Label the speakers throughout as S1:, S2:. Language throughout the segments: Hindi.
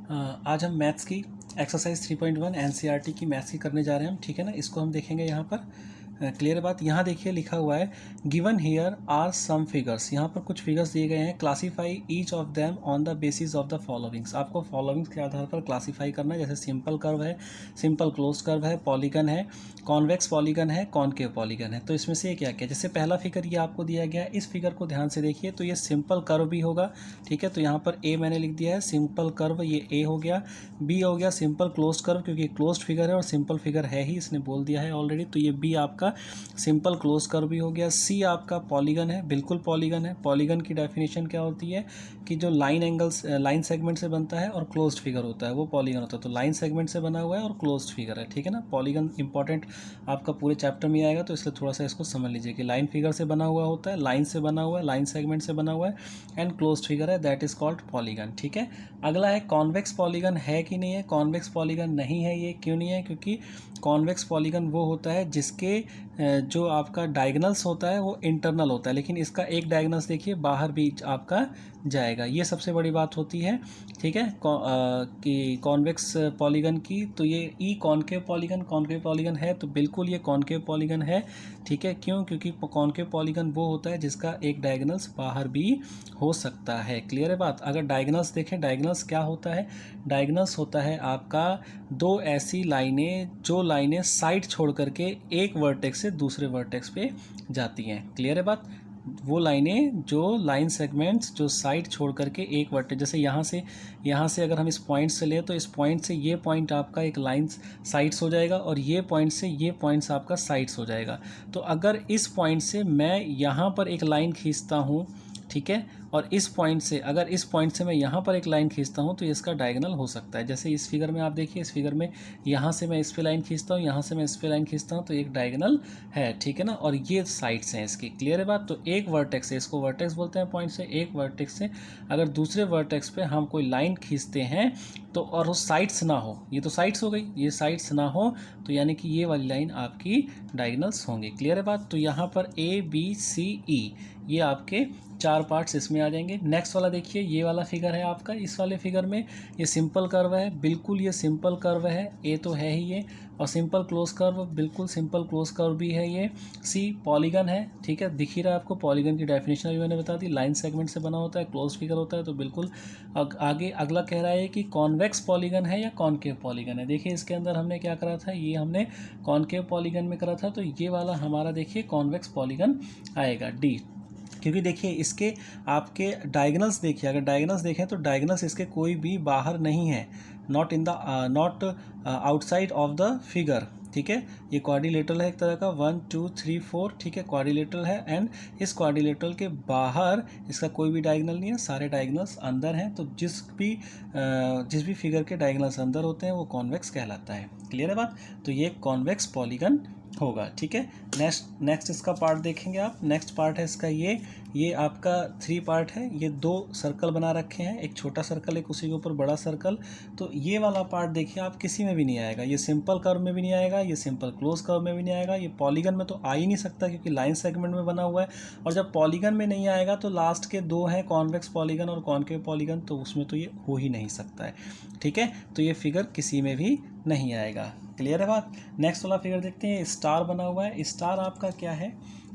S1: आज हम मैथ्स की एक्सरसाइज 3.1 एनसीईआरटी की मैथ्स की करने जा रहे हैं हम, ठीक है ना। इसको हम देखेंगे यहाँ पर। क्लियर बात। यहाँ देखिए लिखा हुआ है given here are some figures. यहाँ पर कुछ फिगर्स दिए गए हैं। Classify each of them on the basis of the followings. आपको फॉलोइंग्स के आधार पर क्लासीफाई करना है। जैसे सिंपल कर्व है, सिंपल क्लोज कर्व है, पॉलीगन है, कॉन्वेक्स पॉलीगन है, कॉनकेव पॉलीगन है। तो इसमें से क्या क्या, जैसे पहला फिगर ये आपको दिया गया है, इस फिगर को ध्यान से देखिए तो ये सिंपल कर्व भी होगा, ठीक है। तो यहाँ पर ए मैंने लिख दिया है सिंपल कर्व, ये ए हो गया। बी हो गया सिंपल क्लोज कर्व, क्योंकि क्लोज्ड फिगर है और सिंपल फिगर है ही, इसने बोल दिया है ऑलरेडी। तो ये बी आपका सिंपल क्लोज कर्व भी हो गया। सी आपका पॉलीगन है, बिल्कुल पॉलीगन है। पॉलीगन की डेफिनेशन क्या होती है कि जो लाइन एंगल्स लाइन सेगमेंट से बनता है और क्लोज्ड फिगर होता है वो पॉलीगन होता है। तो लाइन सेगमेंट से बना हुआ है और क्लोज्ड फिगर है, ठीक है ना। पॉलीगन इंपॉर्टेंट आपका पूरे चैप्टर में आएगा, तो इसलिए थोड़ा सा इसको समझ लीजिए कि लाइन फिगर से बना हुआ होता है, लाइन से बना हुआ है, लाइन सेगमेंट से बना हुआ है एंड क्लोज्ड फिगर है, दैट इज कॉल्ड पॉलीगन, ठीक है। अगला है कॉन्वेक्स पॉलीगन है कि नहीं है। कॉन्वेक्स पॉलीगन नहीं है। ये क्यों नहीं है? क्योंकि कॉन्वेक्स पॉलीगन वो होता है जिसके जो आपका डायगनल्स होता है वो इंटरनल होता है, लेकिन इसका एक डायगनल्स देखिए बाहर भी आपका जाएगा। ये सबसे बड़ी बात होती है, ठीक है, कि कॉन्वेक्स पॉलीगन की। तो ये ई कॉनकेव पॉलीगन है, तो बिल्कुल ये कॉनकेव पॉलीगन है, ठीक है। क्यों? क्योंकि कॉनकेव पॉलीगन वो होता है जिसका एक डायगनल्स बाहर भी हो सकता है। क्लियर है बात। अगर डायगनल्स देखें, डायगनल्स क्या होता है? डायगनल्स होता है आपका दो ऐसी लाइनें जो लाइनें साइड छोड़ करके एक वर्टेक्स से दूसरे वर्टेक्स पे जाती हैं। क्लियर है बात। वो लाइनें जो लाइन सेगमेंट्स जो साइड छोड़ करके एक वर्टेक्स, जैसे यहाँ से अगर हम इस पॉइंट से लें तो इस पॉइंट से ये पॉइंट आपका एक लाइन साइड्स हो जाएगा और ये पॉइंट से ये पॉइंट्स आपका साइड्स हो जाएगा। तो अगर इस पॉइंट से मैं यहाँ पर एक लाइन खींचता हूँ, ठीक है, और इस पॉइंट से अगर इस पॉइंट से मैं यहाँ पर एक लाइन खींचता हूँ तो इसका डायगोनल हो सकता है। जैसे इस फिगर में आप देखिए, इस फिगर में यहाँ से मैं इस पे लाइन खींचता हूँ, यहाँ से मैं इस पे लाइन खींचता हूँ, तो एक डायगोनल है, ठीक है ना। और ये साइड्स हैं इसकी। क्लियर है बात। तो एक वर्टेक्स से, इसको वर्टेक्स बोलते हैं पॉइंट से, एक वर्टेक्स से अगर दूसरे वर्टेक्स पे हम कोई लाइन खींचते हैं तो, और वो साइड्स ना हो, ये तो साइड्स हो गई, ये साइड्स ना हो तो यानी कि ये वाली लाइन आपकी डायगोनल्स होंगी। क्लियर है बात। तो यहाँ पर ए बी सी ई ये आपके चार पार्ट्स इसमें आ जाएंगे। नेक्स्ट वाला देखिए, ये वाला फिगर है आपका। इस वाले फिगर में ये सिंपल कर्व है, बिल्कुल ये सिंपल कर्व है, ए तो है ही ये, और सिंपल क्लोज कर्व, बिल्कुल सिंपल क्लोज कर्व भी है ये। सी पॉलीगन है, ठीक है, दिख ही रहा है आपको। पॉलीगन की डेफिनेशन भी मैंने बता दी, लाइन सेगमेंट से बना होता है, क्लोज फिगर होता है। तो बिल्कुल आगे अगला कह रहा है कि कॉन्वेक्स पॉलीगन है या कॉनकेव पॉलीगन है। देखिए इसके अंदर हमने क्या करा था, ये हमने कॉनकेव पॉलीगन में करा था, तो ये वाला हमारा देखिए कॉन्वेक्स पॉलीगन आएगा, डी। क्योंकि देखिए इसके आपके डायगनल्स देखिए, अगर डायगनल्स देखें तो डायगनल्स इसके कोई भी बाहर नहीं है, not not outside of the figure, ठीक है। ये क्वाड्रिलेटरल है एक तरह का, 1 2 3 4, ठीक है, क्वाड्रिलेटरल है। एंड इस क्वाड्रिलेटरल के बाहर इसका कोई भी डायगनल नहीं है, सारे डायगनल्स अंदर हैं। तो जिस भी फिगर के डायगनल्स अंदर होते हैं वो कॉन्वेक्स कहलाता है। क्लियर है बात। तो ये कॉन्वेक्स पॉलीगन होगा, ठीक है। नेक्स्ट इसका पार्ट देखेंगे आप। नेक्स्ट पार्ट है इसका ये आपका 3 पार्ट है। ये 2 सर्कल बना रखे हैं, एक छोटा सर्कल, एक उसी के ऊपर बड़ा सर्कल। तो ये वाला पार्ट देखिए आप किसी में भी नहीं आएगा, ये सिंपल कर्व में भी नहीं आएगा, ये सिंपल क्लोज कर्व में भी नहीं आएगा, ये पॉलीगन में तो आ ही नहीं सकता क्योंकि लाइन सेगमेंट में बना हुआ है। और जब पॉलीगन में नहीं आएगा तो लास्ट के 2 हैं, कॉन्वेक्स पॉलीगन और कॉनकेव पॉलीगन, तो उसमें तो ये हो ही नहीं सकता है, ठीक है। तो ये फिगर किसी में भी नहीं आएगा। क्लियर है बात। नेक्स्ट वाला फिगर देखते हैं। स्टार बना हुआ है। स्टार आपका क्या है?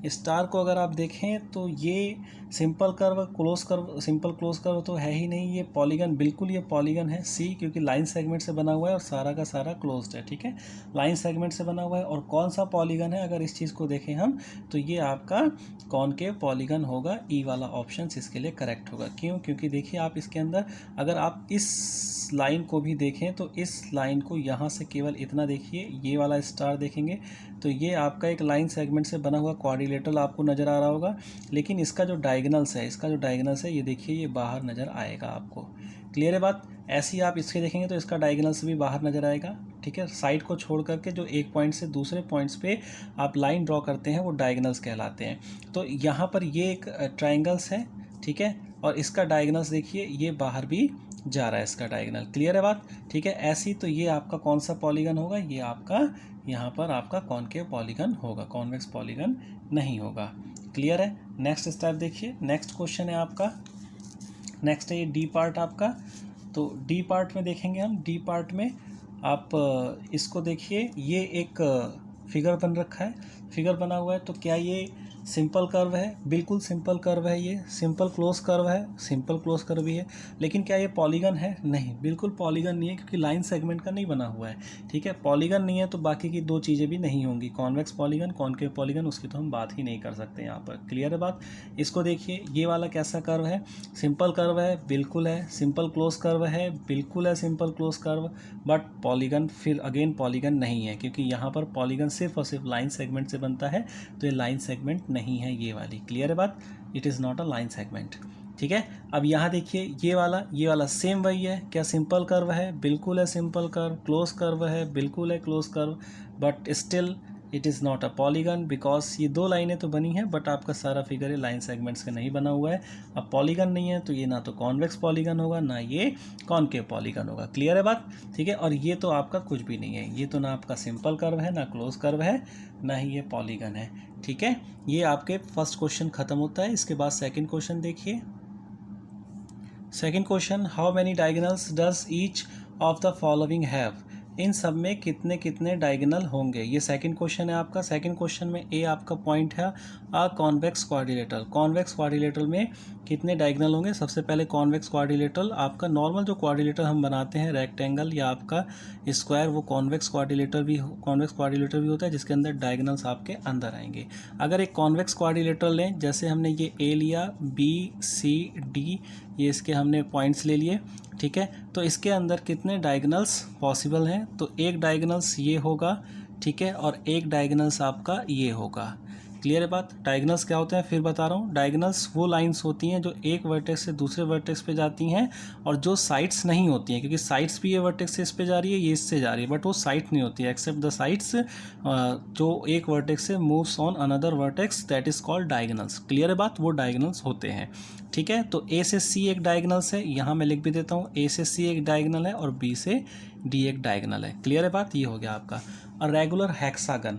S1: स्टार को अगर आप देखें तो ये simple curve, close curve, simple close curve तो है ही नहीं, ये पॉलीगन, बिल्कुल ये पॉलीगन है, सी, क्योंकि लाइन सेगमेंट से बना हुआ है और सारा का सारा क्लोज्ड है, ठीक है, लाइन सेगमेंट से बना हुआ है। और कौन सा पॉलीगन है अगर इस चीज़ को देखें हम, तो ये आपका कॉनकेव पॉलीगन होगा। ई वाला ऑप्शन इसके लिए करेक्ट होगा। क्यों? क्योंकि देखिए आप इसके अंदर अगर आप इस लाइन को भी देखें तो इस लाइन को यहाँ से केवल इतना देखिए, ये वाला स्टार देखेंगे तो ये आपका एक लाइन सेगमेंट से बना हुआ क्वाड्रिलेटरल आपको नज़र आ रहा होगा, लेकिन इसका जो डायगोनल्स है, ये देखिए ये बाहर नज़र आएगा आपको। क्लियर है बात। ऐसे ही आप इसके देखेंगे तो इसका डायगोनल्स भी बाहर नज़र आएगा, ठीक है। साइड को छोड़ करके जो एक पॉइंट से दूसरे पॉइंट्स पे आप लाइन ड्रॉ करते हैं वो डायगोनल्स कहलाते हैं। तो यहाँ पर ये एक ट्राइंगल्स है, ठीक है, और इसका डायगोनल्स देखिए ये बाहर भी जा रहा है इसका डायगोनल। क्लियर है बात, ठीक है। ऐसी तो ये आपका कौन सा पॉलीगन होगा? ये आपका यहाँ पर आपका कॉनकेव पॉलीगन होगा, कॉन्वेक्स पॉलीगन नहीं होगा। क्लियर है। नेक्स्ट स्टेप देखिए। नेक्स्ट क्वेश्चन है आपका, नेक्स्ट है ये डी पार्ट आपका। तो डी पार्ट में देखेंगे हम। डी पार्ट में आप इसको देखिए, ये एक फिगर बन रखा है, फिगर बना हुआ है। तो क्या ये सिंपल कर्व है? बिल्कुल सिंपल कर्व है, ये सिंपल क्लोज कर्व है, सिंपल क्लोज कर्व भी है। लेकिन क्या ये पॉलीगन है? नहीं, बिल्कुल पॉलीगन नहीं है, क्योंकि लाइन सेगमेंट का नहीं बना हुआ है। ठीक है, पॉलीगन नहीं है तो बाकी की दो चीज़ें भी नहीं होंगी, कॉन्वेक्स पॉलीगन, कॉनकेव पॉलीगन, उसकी तो हम बात ही नहीं कर सकते यहाँ पर। क्लियर है बात? इसको देखिए, ये वाला कैसा कर्व है? सिंपल कर्व है, बिल्कुल है। सिंपल क्लोज कर्व है, बिल्कुल है simple close curve. But polygon, फिर अगेन पॉलीगन नहीं है, क्योंकि यहाँ पर पॉलीगन सिर्फ और सिर्फ लाइन सेगमेंट से बनता है, तो ये लाइन सेगमेंट नहीं है ये वाली। क्लियर है बात? It is not a line segment. ठीक है, अब यहाँ देखिए, ये वाला सेम वही है। क्या सिंपल कर्व है? बिल्कुल है सिंपल कर्व। क्लोज कर्व है, बिल्कुल है close curve. But still it is not a polygon, because ये दो लाइनें तो बनी हैं, बट आपका सारा फिगर ये लाइन सेगमेंट्स का नहीं बना हुआ है। अब पॉलीगन नहीं है तो ये ना तो कॉन्वेक्स पॉलीगन होगा, ना ये कॉनकेव पॉलीगन होगा। क्लियर है बात? ठीक है, और ये तो आपका कुछ भी नहीं है, ये तो ना आपका सिंपल कर्व है, ना क्लोज कर्व है, ना ही ये पॉलीगन है। ठीक है, ये आपके फर्स्ट क्वेश्चन खत्म होता है। इसके बाद सेकंड क्वेश्चन देखिए। Second question, how many diagonals does each of the following have? इन सब में कितने कितने डायगोनल होंगे? ये सेकंड क्वेश्चन है आपका। सेकंड क्वेश्चन में ए आपका पॉइंट है a convex quadrilateral. Convex quadrilateral में कितने डायगोनल होंगे? सबसे पहले कॉन्वेक्स क्वाड्रिलेटरल, आपका नॉर्मल जो क्वाड्रिलेटर हम बनाते हैं, रेक्टेंगल या आपका स्क्वायर, वो कॉन्वेक्स क्वाड्रिलेटर भी होता है, जिसके अंदर डायगोनल्स आपके अंदर आएंगे। अगर एक कॉन्वेक्स क्वाड्रिलेटरल लें, जैसे हमने ये ए लिया, बी सी डी, ये इसके हमने पॉइंट्स ले लिए। ठीक है, तो इसके अंदर कितने डायगोनल्स पॉसिबल हैं? तो एक डायगोनल्स ये होगा, ठीक है, और एक डायगोनल्स आपका ये होगा। क्लियर है बात? डायगोनल्स क्या होते हैं फिर बता रहा हूँ। डायगोनल्स वो लाइंस होती हैं जो एक वर्टेक्स से दूसरे वर्टेक्स पे जाती हैं, और जो साइड्स नहीं होती हैं, क्योंकि साइड्स भी ये वर्टेक्स से इस पे जा रही है, ये इससे जा रही है, बट वो साइड नहीं होती है, एक्सेप्ट द साइड्स जो एक वर्टेक्स से moves on another vertex, that is called diagonals. Clear है बात? वो डायगोनल्स होते हैं। ठीक है, तो ए से सी एक डायगोनल्स है, यहाँ मैं लिख भी देता हूँ, ए से सी एक डायगोनल है और बी से डी एक डायगोनल है। क्लियर है बात? ये हो गया आपका। और रेगुलर हेक्सागन,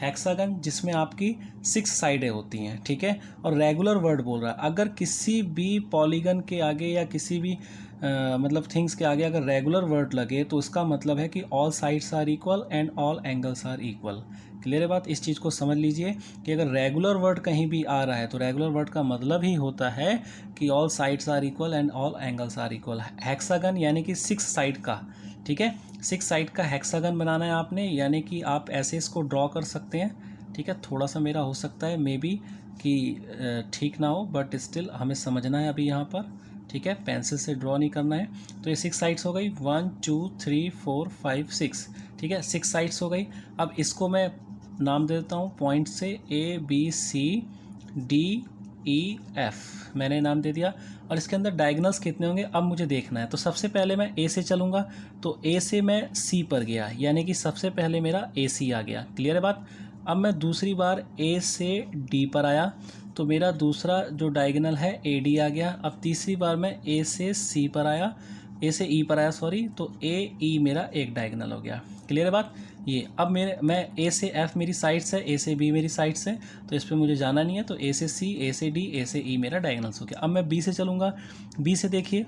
S1: हेक्सागन जिसमें आपकी 6 साइडें होती हैं। ठीक है, और रेगुलर वर्ड बोल रहा है, अगर किसी भी पॉलीगन के आगे या किसी भी मतलब थिंग्स के आगे अगर रेगुलर वर्ड लगे, तो इसका मतलब है कि all sides are equal and all angles are equal. Clear है बात? इस चीज़ को समझ लीजिए कि अगर रेगुलर वर्ड कहीं भी आ रहा है, तो रेगुलर वर्ड का मतलब ही होता है कि all sides are equal and all angles are equal. Hexagon यानी कि 6 साइड का, ठीक है, 6 साइड का हेक्सागन बनाना है आपने, यानी कि आप ऐसे इसको ड्रॉ कर सकते हैं। ठीक है, थोड़ा सा मेरा हो सकता है मे बी कि ठीक ना हो, बट स्टिल हमें समझना है अभी यहाँ पर। ठीक है, पेंसिल से ड्रॉ नहीं करना है। तो ये 6 साइड्स हो गई, 1 2 3 4 5 6। ठीक है, 6 साइड्स हो गई। अब इसको मैं नाम दे देता हूँ पॉइंट से, A B C D E F मैंने नाम दे दिया। और इसके अंदर डायगोनल्स कितने होंगे अब मुझे देखना है। तो सबसे पहले मैं ए से चलूँगा, तो ए से मैं सी पर गया, यानी कि सबसे पहले मेरा ए सी आ गया। क्लियर है बात? अब मैं दूसरी बार ए से डी पर आया, तो मेरा दूसरा जो डायगोनल है ए डी आ गया। अब तीसरी बार मैं ए से सी पर आया, ए से ई पर आया सॉरी, तो ए ई मेरा एक डायगोनल हो गया। क्लियर है बात? ये अब मैं ए से एफ मेरी साइड से, ए से बी मेरी साइड से, तो इस पर मुझे जाना नहीं है। तो ए से सी, ए से डी, ए से ई मेरा डायगोनल्स हो गया। अब मैं बी से चलूँगा, बी से देखिए,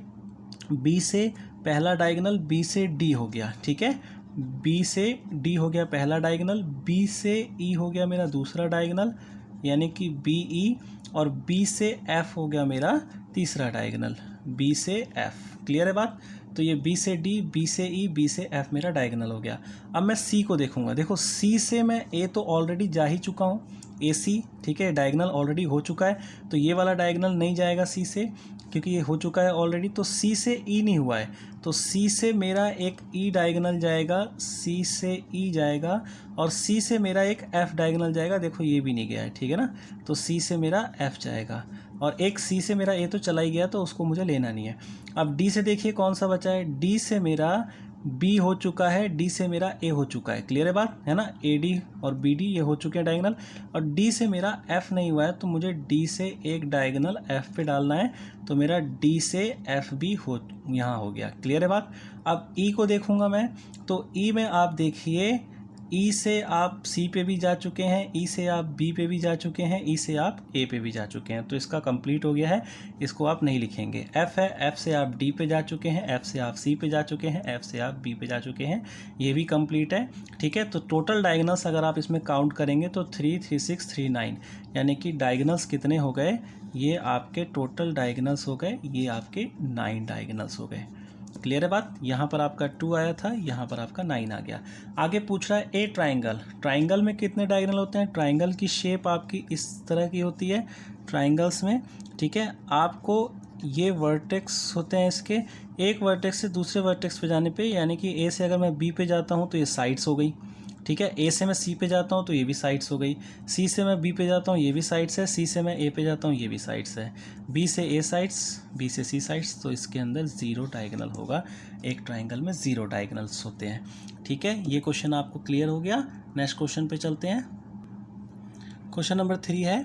S1: बी से पहला डायगोनल बी से डी हो गया। ठीक है, बी से डी हो गया पहला डायगोनल, बी से ई हो गया मेरा दूसरा डायगोनल, यानी कि बी ई, और बी से एफ हो गया मेरा तीसरा डायगोनल, बी से एफ। क्लियर है बात? तो ये बी से डी, बी से ई, बी से एफ मेरा डायगोनल हो गया। अब मैं सी को देखूंगा। देखो सी से मैं ए तो ऑलरेडी जा ही चुका हूँ, ए सी, ठीक है, डायगोनल ऑलरेडी हो चुका है, तो ये वाला डायगोनल नहीं जाएगा सी से, क्योंकि ये हो चुका है ऑलरेडी। तो सी से ई नहीं हुआ है, तो सी से मेरा एक ई डायगोनल जाएगा, सी से ई जाएगा, और सी से मेरा एक एफ डायगोनल जाएगा। देखो ये भी नहीं गया है, ठीक है ना, तो सी से मेरा एफ जाएगा, और एक सी से मेरा ए तो चला ही गया, तो उसको मुझे लेना नहीं है। अब डी से देखिए कौन सा बचा है, डी से मेरा बी हो चुका है, डी से मेरा ए हो चुका है। क्लियर है बात? है ना, ए डी और बी डी ये हो चुके हैं डायगोनल, और डी से मेरा एफ नहीं हुआ है, तो मुझे डी से एक डायगोनल एफ पे डालना है, तो मेरा डी से एफ भी हो यहाँ हो गया। क्लियर है बात? अब ई को देखूंगा मैं, तो ई में आप देखिए ई से आप सी पे भी जा चुके हैं, ई से आप बी पे भी जा चुके हैं, ई से आप ए पे भी जा चुके हैं, तो इसका कंप्लीट हो गया है, इसको आप नहीं लिखेंगे। एफ है, एफ से आप डी पे जा चुके हैं, एफ से आप सी पे जा चुके हैं, एफ से आप बी पे जा चुके हैं, ये भी कंप्लीट है। ठीक है, तो टोटल डायगोनल्स अगर आप इसमें काउंट करेंगे तो 3, 3, 6, 3, 9, यानी कि डायगोनल्स कितने हो गए, ये आपके टोटल डायगोनल्स हो गए, ये आपके 9 डायगोनल्स हो गए। क्लियर है बात। यहाँ पर आपका 2 आया था, यहाँ पर आपका 9 आ गया। आगे पूछ रहा है ए ट्राइंगल, ट्राइंगल में कितने डायगोनल होते हैं। ट्राइंगल की शेप आपकी इस तरह की होती है ट्राइंगल्स में। ठीक है, आपको ये वर्टेक्स होते हैं इसके, एक वर्टेक्स से दूसरे वर्टेक्स पे जाने पे, यानी कि ए से अगर मैं बी पे जाता हूँ तो ये साइड्स हो गई। ठीक है, ए से मैं सी पे जाता हूँ तो ये भी साइड्स हो गई, सी से मैं बी पे जाता हूँ ये भी साइड्स है, सी से मैं ए पे जाता हूँ ये भी साइड्स है, बी से ए साइड्स, बी से सी साइड्स, तो इसके अंदर 0 डायगोनल होगा। एक ट्राइंगल में 0 डायगोनल्स होते हैं। ठीक है, ये क्वेश्चन आपको क्लियर हो गया। नेक्स्ट क्वेश्चन पे चलते हैं। क्वेश्चन नंबर 3 है,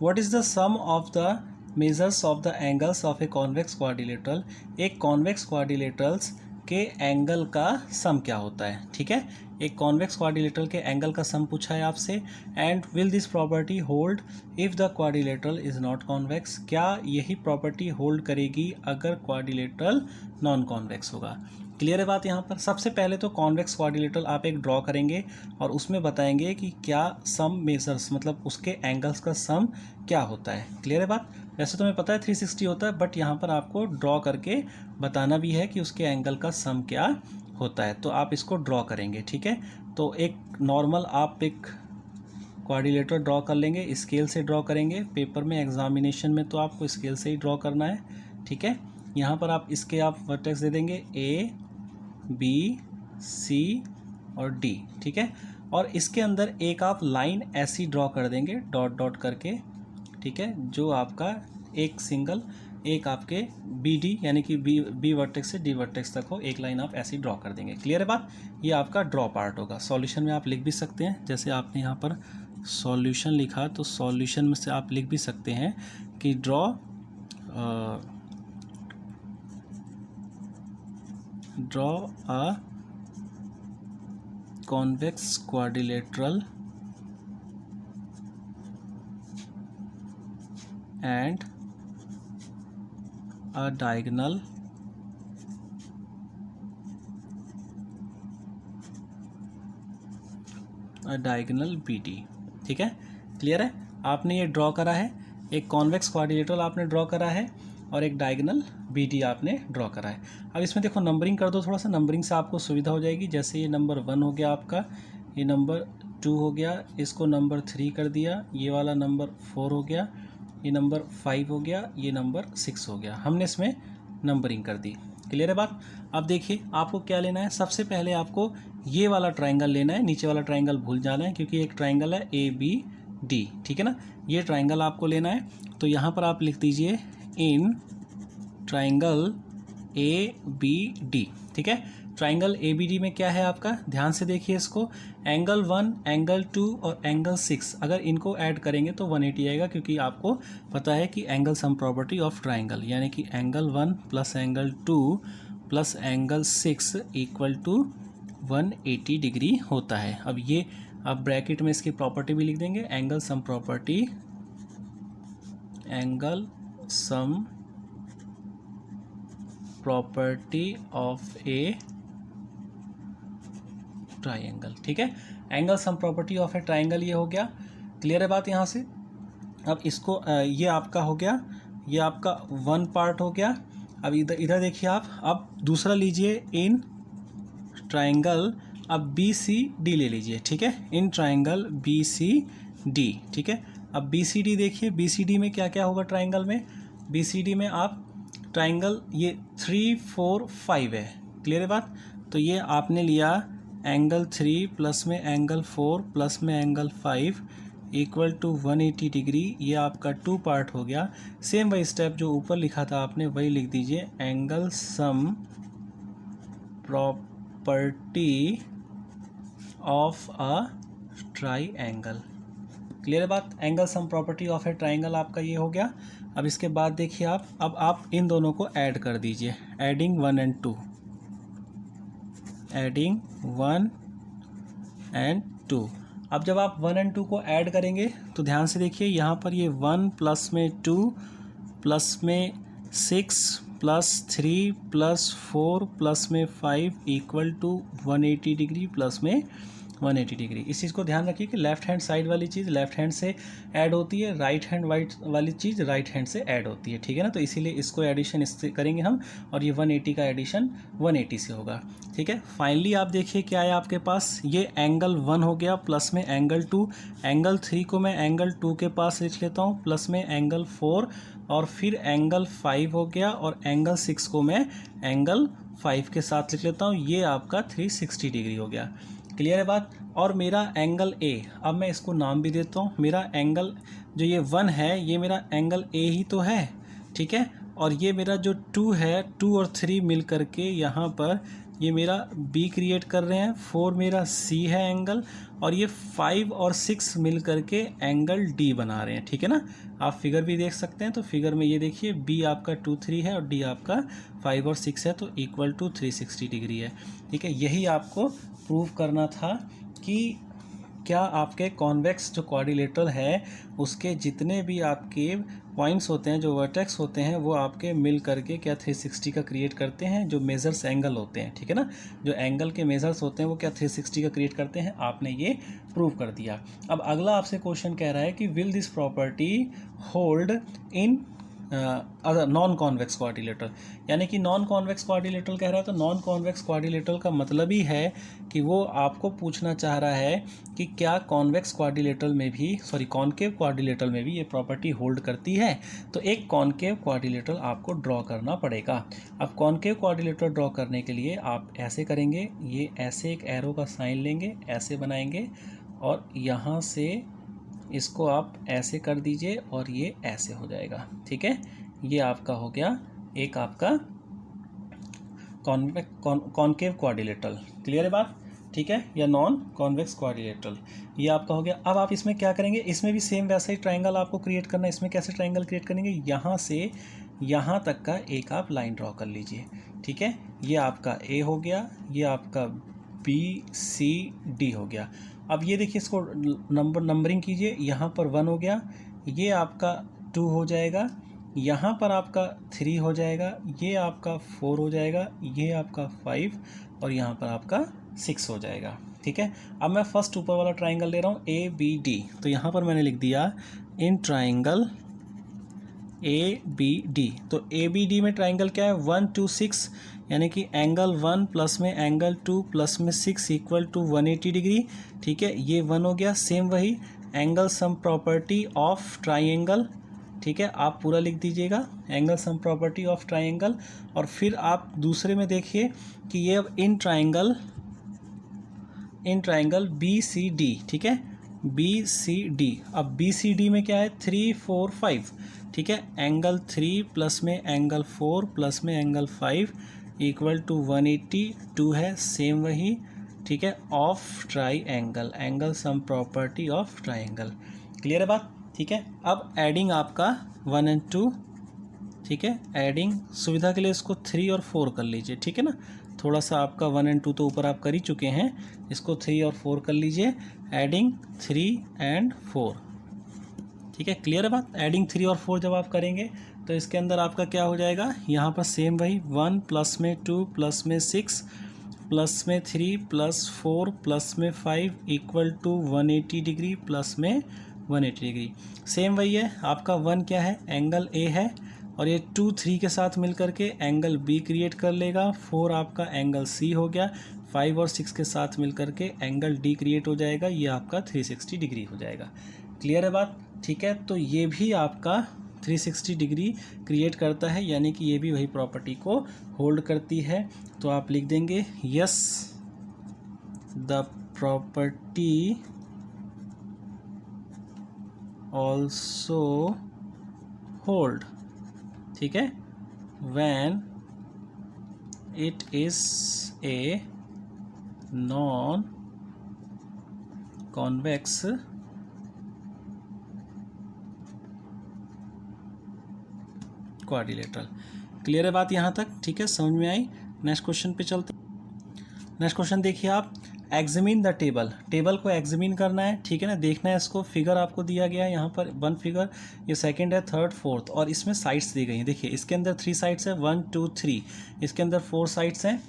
S1: what is the sum of the measures of the angles of a convex quadrilateral. एक कॉन्वेक्स क्वाड्रिलेटरल्स के एंगल का सम क्या होता है। ठीक है, एक कॉन्वेक्स क्वाड्रिलेटरल के एंगल का सम पूछा है आपसे। And will this property hold if the quadrilateral is not convex. क्या यही प्रॉपर्टी होल्ड करेगी अगर क्वाड्रिलेटरल नॉन कॉन्वेक्स होगा। क्लियर है बात। यहाँ पर सबसे पहले तो कॉन्वेक्स क्वाड्रिलेटरल आप एक ड्रॉ करेंगे और उसमें बताएंगे कि क्या सम मेजर्स, मतलब उसके एंगल्स का सम क्या होता है। क्लियर है बात। वैसे तो हमें पता है 360 होता है, बट यहाँ पर आपको ड्रॉ करके बताना भी है कि उसके एंगल का सम क्या होता है, तो आप इसको ड्रॉ करेंगे। ठीक है, तो एक नॉर्मल आप एक क्वाड्रिलेटर ड्रॉ कर लेंगे, स्केल से ड्रॉ करेंगे। पेपर में एग्जामिनेशन में तो आपको स्केल से ही ड्रॉ करना है। ठीक है, यहाँ पर आप इसके आप वर्टेक्स दे देंगे ए, बी, सी और डी। ठीक है, और इसके अंदर एक आप लाइन ऐसी ड्रॉ कर देंगे डॉट डॉट करके। ठीक है, जो आपका एक सिंगल, एक आपके बी डी यानी कि बी वर्टेक्स से डी वर्टेक्स तक हो, एक लाइन आप ऐसी ड्रॉ कर देंगे। क्लियर है बात। ये आपका ड्रॉ पार्ट होगा। सॉल्यूशन में आप लिख भी सकते हैं, जैसे आपने यहाँ पर सॉल्यूशन लिखा तो सॉल्यूशन में से आप लिख भी सकते हैं कि draw a convex quadrilateral and a diagonal BD। ठीक है, क्लियर है। आपने ये ड्रॉ करा है, एक कॉन्वेक्स क्वाड्रिलेटरल आपने ड्रॉ करा है और एक डायगोनल BD आपने ड्रॉ करा है। अब इसमें देखो नंबरिंग कर दो, थोड़ा सा नंबरिंग से आपको सुविधा हो जाएगी। जैसे ये नंबर 1 हो गया आपका, ये नंबर 2 हो गया, इसको नंबर 3 कर दिया, ये वाला नंबर 4 हो गया, ये नंबर 5 हो गया, ये नंबर 6 हो गया। हमने इसमें नंबरिंग कर दी। क्लियर है बात। अब देखिए आपको क्या लेना है, सबसे पहले आपको ये वाला ट्राइंगल लेना है, नीचे वाला ट्राइंगल भूल जाना है क्योंकि एक ट्राइंगल है ABD। ठीक है ना, ये ट्राइंगल आपको लेना है। तो यहाँ पर आप लिख दीजिए इन ट्राइंगल ABD। ठीक है, ट्राइंगल ABD में क्या है आपका, ध्यान से देखिए इसको, एंगल 1, एंगल 2 और एंगल 6 अगर इनको ऐड करेंगे तो 180 आएगा, क्योंकि आपको पता है कि angle sum property of triangle, यानी कि angle 1 plus angle 2 plus angle 6 equal to 180 degree होता है। अब ये आप ब्रैकेट में इसकी प्रॉपर्टी भी लिख देंगे, angle sum property, angle sum property of A triangle. ठीक है, angle sum property of A triangle ये हो गया। क्लियर है बात यहाँ से। अब इसको ये आपका हो गया, ये आपका 1 पार्ट हो गया। अब इधर देखिए आप, अब दूसरा लीजिए इन ट्राइंगल, अब BCD ले लीजिए। ठीक है, इन ट्राइंगल BCD। ठीक है, अब BCD देखिए, BCD में क्या क्या होगा ट्राइंगल में, BCD में आप ट्राइंगल ये 3, 4, 5 है। क्लियर है बात। तो ये आपने लिया एंगल 3 प्लस में एंगल 4 प्लस में एंगल 5 इक्वल टू 180 डिग्री, ये आपका 2 पार्ट हो गया। सेम वही स्टेप जो ऊपर लिखा था आपने वही लिख दीजिए, angle sum property of a triangle. Clear है बात। Angle sum property of A triangle आपका ये हो गया। अब इसके बाद देखिए आप, अब आप इन दोनों को ऐड कर दीजिए, एडिंग 1 and 2, एडिंग 1 एंड 2। अब जब आप 1 एंड 2 को ऐड करेंगे तो ध्यान से देखिए, यहाँ पर ये 1 प्लस में 2 प्लस में 6 प्लस 3 प्लस 4 प्लस में 5 इक्वल टू 180 डिग्री प्लस में 180 डिग्री। इस चीज़ को ध्यान रखिए कि लेफ्ट हैंड साइड वाली चीज़ लेफ्ट हैंड से ऐड होती है, राइट हैंड वाली चीज़ राइट हैंड से ऐड होती है, ठीक है ना। तो इसीलिए इसको एडिशन इससे करेंगे हम, और ये 180 का एडिशन 180 से होगा, ठीक है। फाइनली आप देखिए क्या है आपके पास, ये एंगल 1 हो गया प्लस में एंगल 2, एंगल 3 को मैं एंगल 2 के पास लिख लेता हूँ, प्लस में एंगल 4, और फिर एंगल 5 हो गया, और एंगल 6 को मैं एंगल 5 के साथ लिख लेता हूँ। ये आपका 360 डिग्री हो गया। क्लियर है बात। और मेरा एंगल ए, अब मैं इसको नाम भी देता हूँ, मेरा एंगल जो ये 1 है ये मेरा एंगल ए ही तो है, ठीक है। और ये मेरा जो 2 है, 2 और 3 मिल करके यहाँ पर ये मेरा बी क्रिएट कर रहे हैं, 4 मेरा सी है एंगल, और ये 5 और 6 मिल करके एंगल डी बना रहे हैं, ठीक है ना। आप फिगर भी देख सकते हैं, तो फिगर में ये देखिए बी आपका 2 3 है और डी आपका 5 और 6 है, तो इक्वल टू 360 डिग्री है, ठीक है। यही आपको प्रूव करना था कि क्या आपके कॉन्वेक्स जो क्वाड्रिलेटरल है उसके जितने भी आपके पॉइंट्स होते हैं, जो वर्टेक्स होते हैं, वो आपके मिल करके क्या 360 का क्रिएट करते हैं, जो मेजर्स एंगल होते हैं, ठीक है ना। जो एंगल के मेजर्स होते हैं वो क्या 360 का क्रिएट करते हैं, आपने ये प्रूव कर दिया। अब अगला आपसे क्वेश्चन कह रहा है कि will this property hold in other non convex quadrilateral, यानी कि नॉन कॉन्वेक्स क्वाड्रिलेटरल कह रहा है, तो नॉन कॉन्वेक्स क्वाड्रिलेटरल का मतलब ही है कि वो आपको पूछना चाह रहा है कि क्या कॉन्वेक्स क्वाड्रिलेटरल में भी, सॉरी कॉनकेव क्वाड्रिलेटरल में भी ये प्रॉपर्टी होल्ड करती है। तो एक कॉनकेव क्वाड्रिलेटरल आपको ड्रॉ करना पड़ेगा। अब कॉनकेव क्वाड्रिलेटरल ड्रॉ करने के लिए आप ऐसे करेंगे, ये ऐसे एक एरो का साइन लेंगे, ऐसे बनाएंगे, और यहाँ से इसको आप ऐसे कर दीजिए और ये ऐसे हो जाएगा, ठीक है। ये आपका हो गया एक आपका कॉनकेव क्वाड्रिलेटरल। क्लियर है बात, ठीक है, या नॉन कॉन्वेक्स क्वाड्रिलेटरल, ये आपका हो गया। अब आप इसमें क्या करेंगे, इसमें भी सेम वैसा ही ट्राइंगल आपको क्रिएट करना है। इसमें कैसे ट्राइंगल क्रिएट करेंगे, यहाँ से यहाँ तक का एक आप लाइन ड्रॉ कर लीजिए, ठीक है। ये आपका ए हो गया, ये आपका बी सी डी हो गया। अब ये देखिए, इसको नंबरिंग कीजिए, यहाँ पर 1 हो गया, ये आपका 2 हो जाएगा, यहाँ पर आपका 3 हो जाएगा, ये आपका 4 हो जाएगा, ये आपका 5, और यहाँ पर आपका 6 हो जाएगा, ठीक है। अब मैं फर्स्ट ऊपर वाला ट्राइंगल ले रहा हूँ ए बी डी, तो यहाँ पर मैंने लिख दिया in triangle A B D. तो ए बी डी में ट्राइंगल क्या है, 1 2 6, यानी कि एंगल 1 प्लस में एंगल 2 प्लस में 6 इक्वल टू 180 डिग्री, ठीक है। ये 1 हो गया। सेम वही angle sum property of triangle, ठीक है, आप पूरा लिख दीजिएगा angle sum property of triangle. और फिर आप दूसरे में देखिए कि ये अब in triangle B C D, ठीक है, बी सी डी। अब बी सी डी में क्या है, 3 4 5, ठीक है। एंगल 3 प्लस में एंगल 4 प्लस में एंगल 5 इक्वल टू 182 है, सेम वही, ठीक है, of try angle, angle sum property of triangle. Clear है बात, ठीक है। अब एडिंग आपका 1 एंड 2, ठीक है, एडिंग सुविधा के लिए इसको 3 और 4 कर लीजिए, ठीक है ना। थोड़ा सा आपका 1 एंड 2 तो ऊपर आप कर ही चुके हैं, इसको 3 और 4 कर लीजिए, एडिंग 3 एंड 4, ठीक है। क्लियर है बात। एडिंग 3 और 4 जब आप करेंगे तो इसके अंदर आपका क्या हो जाएगा, यहाँ पर सेम वही 1 प्लस में 2 प्लस में 6 प्लस में 3 प्लस 4 प्लस में 5 इक्वल टू 180 डिग्री प्लस में 180 डिग्री। सेम वही है आपका 1 क्या है, एंगल ए है, और ये 2 3 के साथ मिल करके एंगल बी क्रिएट कर लेगा, 4 आपका एंगल सी हो गया, 5 और 6 के साथ मिल करके एंगल डी क्रिएट हो जाएगा, ये आपका 360 डिग्री हो जाएगा। क्लियर है बात, ठीक है। तो ये भी आपका 360 डिग्री क्रिएट करता है, यानी कि ये भी वही प्रॉपर्टी को होल्ड करती है। तो आप लिख देंगे yes the property also hold, ठीक है, when it is a non convex quadrilateral. Clear है बात यहाँ तक, ठीक है, समझ में आई। नेक्स्ट क्वेश्चन पे चलते। नेक्स्ट क्वेश्चन देखिए आप, एग्जामिन द टेबल, टेबल को एग्जामिन करना है, ठीक है ना, देखना है इसको। फिगर आपको दिया गया है यहाँ पर 1 फिगर, ये सेकंड है, थर्ड, फोर्थ, और इसमें साइड्स दी गई हैं। देखिए इसके अंदर 3 साइड्स है, 1 2 3, इसके अंदर 4 साइड्स हैं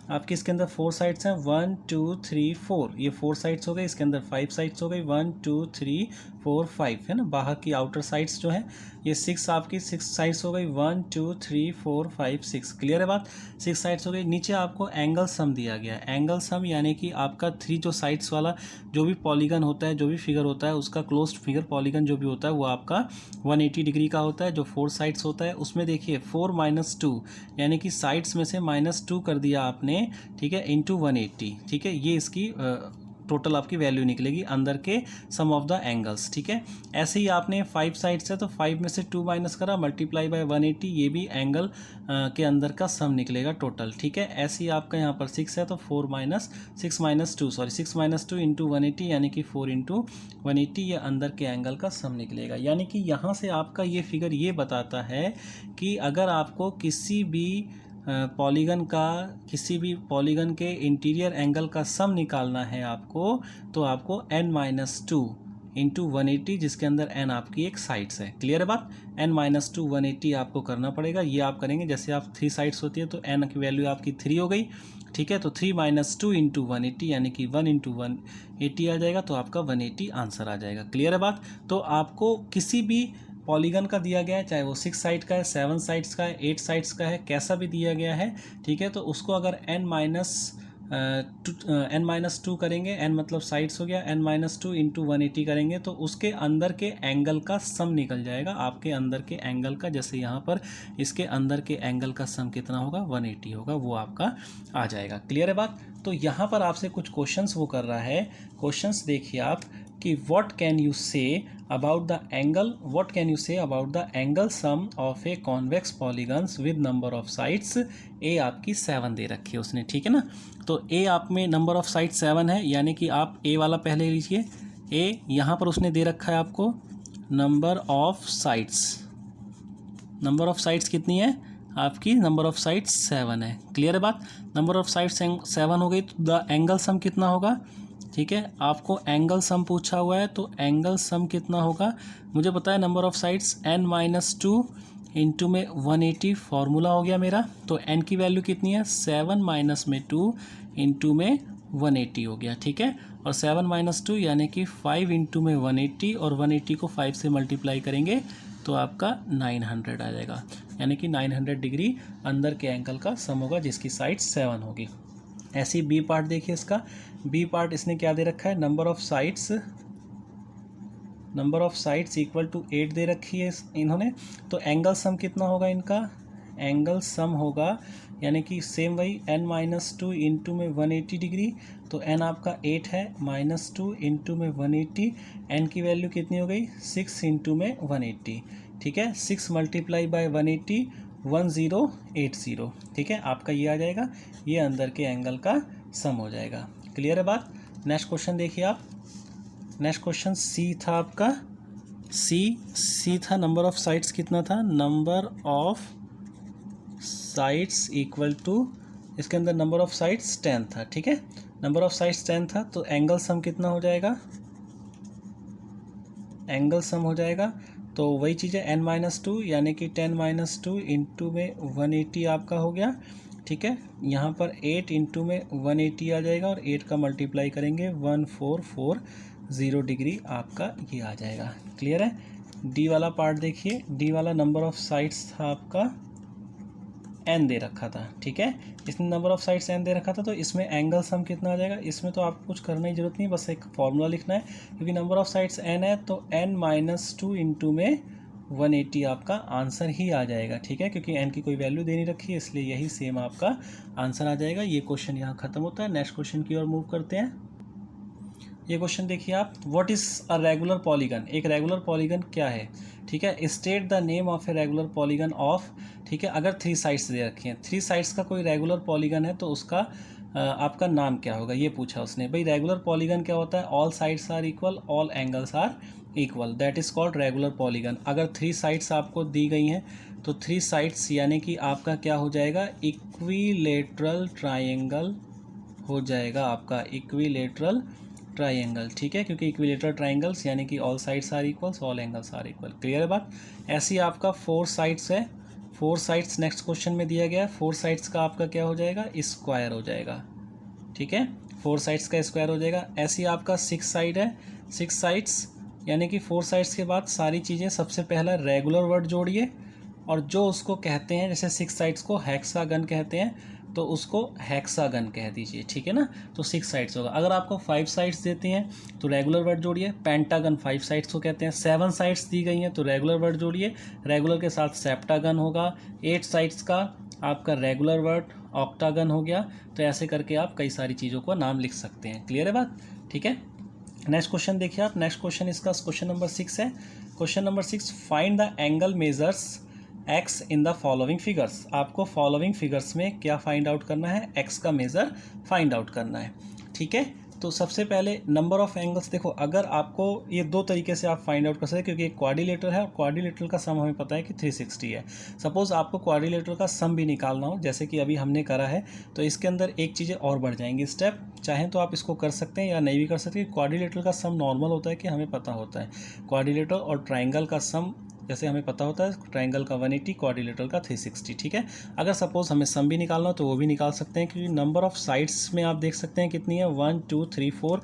S1: आपकी, इसके अंदर 4 साइड्स हैं, 1 2 3 4, ये 4 साइड्स हो गए, इसके अंदर 5 साइड्स हो गई, 1 2 3 4 5, है ना। बाहर की आउटर साइड्स जो है ये 6 आपकी 6 साइड्स हो गई, 1 2 3 4 5 6, क्लियर है बात, 6 साइड्स हो गई। नीचे आपको एंगल सम दिया गया है, एंगल सम यानी कि आपका 3 जो साइड्स वाला जो भी पॉलीगन होता है, जो भी फिगर होता है, उसका क्लोज्ड फिगर पॉलीगन जो भी होता है वो आपका 180 डिग्री का होता है। जो 4 साइड्स होता है उसमें देखिए 4 - 2 यानी कि साइड्स में से -2 कर दिया आपने, ठीक है, इंटू 180, ठीक है, ये इसकी टोटल आपकी वैल्यू निकलेगी अंदर के सम ऑफ द एंगल्स, ठीक है। ऐसे ही आपने 5 साइड्स है तो 5 में से 2 माइनस करा, मल्टीप्लाई बाय 180, ये भी एंगल के अंदर का सम निकलेगा टोटल, ठीक है। ऐसे ही आपका यहाँ पर 6 है तो 6 - 2 इंटू 180 यानी कि 4 इंटू 180, ये अंदर के एंगल का सम निकलेगा। यानी कि यहाँ से आपका ये फिगर ये बताता है कि अगर आपको किसी भी पॉलीगन के इंटीरियर एंगल का सम निकालना है आपको, तो आपको n-2 इंटू 180, जिसके अंदर n आपकी एक साइड्स है, क्लियर है बात, n-2 180 आपको करना पड़ेगा। ये आप करेंगे, जैसे आप 3 साइड्स होती है तो n की वैल्यू आपकी 3 हो गई, ठीक है। तो 3 - 2 इंटू 180 यानी कि 1 इंटू 180 आ जाएगा, तो आपका 180 आंसर आ जाएगा, क्लियर है बात। तो आपको किसी भी पॉलीगन का दिया गया है, चाहे वो 6 साइड का है, 7 साइड्स का है, 8 साइड्स का है, कैसा भी दिया गया है, ठीक है, तो उसको अगर n-2 करेंगे, n मतलब साइड्स हो गया, n-2 इंटू 180 करेंगे तो उसके अंदर के एंगल का सम निकल जाएगा आपके अंदर के एंगल का। जैसे यहाँ पर इसके अंदर के एंगल का सम कितना होगा, 180 होगा, वो आपका आ जाएगा, क्लियर है बात। तो यहाँ पर आपसे कुछ क्वेश्चंस वो कर रहा है, क्वेश्चंस देखिए आप कि what can you say about the angle sum of a convex polygons with number of sides। a आपकी 7 दे रखी है उसने, ठीक है ना। तो a आप में नंबर ऑफ साइड 7 है, यानी कि आप a वाला पहले लीजिए। a यहाँ पर उसने दे रखा है आपको नंबर ऑफ साइड्स कितनी है आपकी, नंबर ऑफ साइड्स 7 है, क्लियर है बात। नंबर ऑफ साइड्स 7 हो गई, तो द एंगल सम कितना होगा, ठीक है। आपको एंगल सम पूछा हुआ है तो एंगल सम कितना होगा, मुझे पता है number of sides n-2 into में 180 फार्मूला हो गया मेरा। तो n की वैल्यू कितनी है, 7 - 2 इंटू में 180 हो गया, ठीक है। और 7 - 2 यानी कि 5 इंटू में 180, और 180 को 5 से मल्टीप्लाई करेंगे तो आपका 900 आ जाएगा, यानी कि 900 डिग्री अंदर के एंगल का सम होगा जिसकी साइड 7 होगी। ऐसी बी पार्ट देखिए, इसका बी पार्ट इसने क्या दे रखा है, number of sides equal to 8 दे रखी है इन्होंने। तो एंगल सम कितना होगा इनका, एंगल सम होगा यानी कि सेम वही n-2 इंटू में 180 डिग्री, तो n आपका 8 है, -2 इंटू में 180, n की वैल्यू कितनी हो गई, 6 इंटू में 180, ठीक है। 6 मल्टीप्लाई बाय 180 1080, ठीक है, आपका ये आ जाएगा, ये अंदर के एंगल का सम हो जाएगा, क्लियर है बात। नेक्स्ट क्वेश्चन देखिए आप, नेक्स्ट क्वेश्चन सी था आपका, सी था नंबर ऑफ साइड्स कितना था, number of sides equal to, इसके अंदर नंबर ऑफ साइड्स 10 था, ठीक है, नंबर ऑफ साइड्स 10 था, तो एंगल सम कितना हो जाएगा, एंगल सम हो जाएगा तो वही चीज़ है n-2 यानी कि 10 - 2 इंटू में 180 आपका हो गया, ठीक है। यहाँ पर 8 इंटू में 180 आ जाएगा, और 8 का मल्टीप्लाई करेंगे 1440 डिग्री आपका ये आ जाएगा, क्लियर है। डी वाला पार्ट देखिए, डी वाला नंबर ऑफ साइड्स था आपका n दे रखा था, ठीक है, इसमें नंबर ऑफ साइड्स n दे रखा था, तो इसमें एंगल सम कितना आ जाएगा, इसमें तो आपको कुछ करने की जरूरत नहीं, बस एक फॉर्मूला लिखना है, क्योंकि नंबर ऑफ साइड्स n है तो n-2 इंटू में 180 आपका आंसर ही आ जाएगा, ठीक है, क्योंकि n की कोई वैल्यू दे नहीं रखी है, इसलिए यही सेम आपका आंसर आ जाएगा। ये क्वेश्चन यहाँ खत्म होता है, नेक्स्ट क्वेश्चन की ओर मूव करते हैं। ये क्वेश्चन देखिए आप, what is a regular polygon, एक रेगुलर पॉलीगन क्या है, ठीक है। State the name of a regular polygon of, ठीक है, अगर 3 साइड्स दे रखी हैं, 3 साइड्स का कोई रेगुलर पॉलीगन है तो उसका आपका नाम क्या होगा, ये पूछा उसने। भाई रेगुलर पॉलीगन क्या होता है, all sides are equal, all angles are equal, that is called regular polygon. अगर 3 साइड्स आपको दी गई हैं तो 3 साइड्स यानी कि आपका क्या हो जाएगा, इक्विलेटरल ट्राइंगल हो जाएगा आपका इक्विलेटरल ट्राइंगल, ठीक है, क्योंकि इक्विलेटरल ट्राइंगल्स यानी कि all sides are equals, all angles are equal. Clear है बात। ऐसी आपका 4 साइड्स है, 4 साइड्स नेक्स्ट क्वेश्चन में दिया गया है। 4 साइड्स का आपका क्या हो जाएगा, स्क्वायर हो जाएगा, ठीक है, 4 साइड्स का स्क्वायर हो जाएगा। ऐसी आपका 6 साइड है, 6 साइड्स यानी कि 4 साइड्स के बाद सारी चीज़ें, सबसे पहला रेगुलर वर्ड जोड़िए और जो उसको कहते हैं, जैसे 6 साइड्स को हेक्सागन कहते हैं तो उसको हेक्सागन कह दीजिए, ठीक है ना। तो 6 साइड्स होगा। अगर आपको 5 साइड्स देती हैं तो रेगुलर वर्ड जोड़िए, पेंटागन 5 साइड्स को कहते हैं। 7 साइड्स दी गई हैं तो रेगुलर वर्ड जोड़िए, रेगुलर के साथ सेप्टागन होगा। 8 साइड्स का आपका रेगुलर वर्ड ऑक्टागन हो गया। तो ऐसे करके आप कई सारी चीज़ों का नाम लिख सकते हैं। क्लियर है बात, ठीक है। नेक्स्ट क्वेश्चन देखिए आप। नेक्स्ट क्वेश्चन इसका क्वेश्चन नंबर 6 है। Question number 6, find the angle measures x in the following figures. आपको फॉलोइंग फिगर्स में क्या फाइंड आउट करना है, एक्स का मेजर फाइंड आउट करना है, ठीक है। तो सबसे पहले नंबर ऑफ एंगल्स, देखो अगर आपको ये 2 तरीके से आप फाइंड आउट कर सकते हैं, क्योंकि एक क्वाड्रिलेटरल है और क्वाड्रिलेटरल का सम हमें पता है कि 360 है। सपोज आपको क्वाड्रिलेटरल का सम भी निकालना हो, जैसे कि अभी हमने करा है, तो इसके अंदर एक चीज़ें और बढ़ जाएंगी स्टेप। चाहें तो आप इसको कर सकते हैं या नहीं भी कर सकते। क्वाड्रिलेटरल का सम नॉर्मल होता है कि हमें पता होता है, क्वाड्रिलेटरल और ट्राइंगल का सम जैसे हमें पता होता है, ट्राइंगल का 180, क्वाड्रिलेटरल का 360, ठीक है। अगर सपोज हमें सम भी निकालना हो तो वो भी निकाल सकते हैं, क्योंकि नंबर ऑफ साइड्स में आप देख सकते हैं कितनी है, 1 2 3 4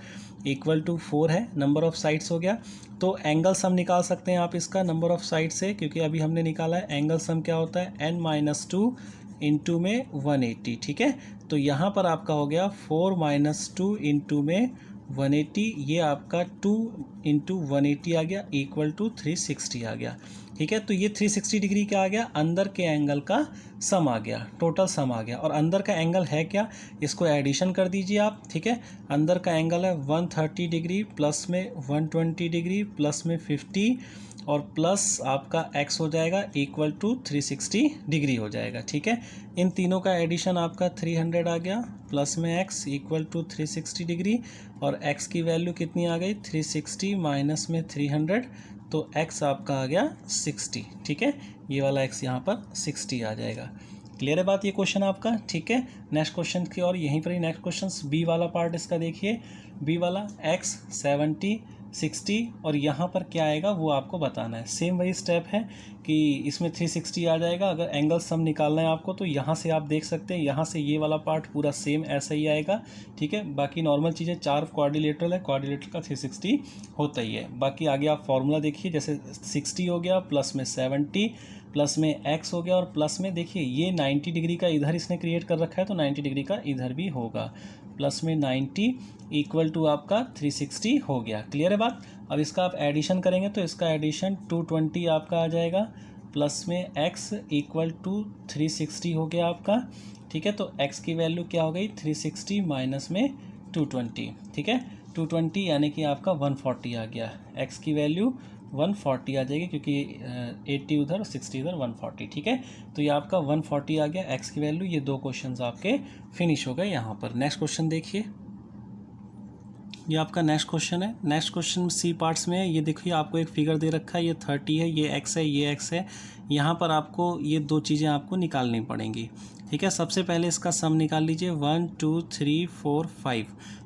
S1: इक्वल टू 4 है, नंबर ऑफ साइड्स हो गया। तो एंगल सम निकाल सकते हैं आप इसका नंबर ऑफ साइड से, क्योंकि अभी हमने निकाला है एंगल सम क्या होता है, n-2 इंटू में 180, ठीक है। तो यहाँ पर आपका हो गया 4-2 इंटू में 180, ये आपका 2 इंटू 180 आ गया, इक्वल टू 360 आ गया, ठीक है। तो ये 360 डिग्री क्या आ गया, अंदर के एंगल का सम आ गया, टोटल सम आ गया। और अंदर का एंगल है क्या, इसको एडिशन कर दीजिए आप, ठीक है। अंदर का एंगल है 130 डिग्री, प्लस में 120 डिग्री, प्लस में 50 और प्लस आपका x हो जाएगा इक्वल टू 360 डिग्री हो जाएगा, ठीक है। इन तीनों का एडिशन आपका 300 आ गया, प्लस में x इक्वल टू 360 डिग्री, और x की वैल्यू कितनी आ गई, 360 माइनस में 300, तो x आपका आ गया 60, ठीक है। ये वाला x यहाँ पर 60 आ जाएगा। क्लियर है बात, ये क्वेश्चन आपका, ठीक है। नेक्स्ट क्वेश्चन की और यहीं पर ही नेक्स्ट क्वेश्चन बी वाला पार्ट इसका देखिए। बी वाला x 70 60 और यहाँ पर क्या आएगा वो आपको बताना है। सेम वही स्टेप है कि इसमें 360 आ जाएगा। अगर एंगल सम निकालना है आपको तो यहाँ से आप देख सकते हैं, यहाँ से ये वाला पार्ट पूरा सेम ऐसा ही आएगा, ठीक है। बाकी नॉर्मल चीज़ें 4 क्वाड्रिलेटरल है, क्वाड्रिलेटरल का 360 होता ही है। बाकी आगे आप फॉर्मूला देखिए, जैसे 60 हो गया, प्लस में 70, प्लस में x हो गया, और प्लस में देखिए ये 90 डिग्री का इधर इसने क्रिएट कर रखा है तो 90 डिग्री का इधर भी होगा, प्लस में 90 इक्वल टू आपका 360 हो गया। क्लियर है बात। अब इसका आप एडिशन करेंगे तो इसका एडिशन 220 आपका आ जाएगा, प्लस में x इक्वल टू 360 हो गया आपका, ठीक है। तो x की वैल्यू क्या हो गई, 360 माइनस में 220, ठीक है। 220 यानी कि आपका 140 आ गया, x की वैल्यू 140 आ जाएगी, क्योंकि 80 उधर 60 इधर 140, ठीक है। तो ये आपका 140 आ गया x की वैल्यू। ये 2 क्वेश्चंस आपके फिनिश हो गए यहाँ पर। नेक्स्ट क्वेश्चन देखिए, ये आपका नेक्स्ट क्वेश्चन है। नेक्स्ट क्वेश्चन सी पार्ट्स में है। ये देखिए आपको एक फिगर दे रखा है, ये 30 है, ये x है, ये x है। यहाँ पर आपको ये 2 चीज़ें आपको निकालनी पड़ेंगी, ठीक है। सबसे पहले इसका सम निकाल लीजिए, 1 2 3 4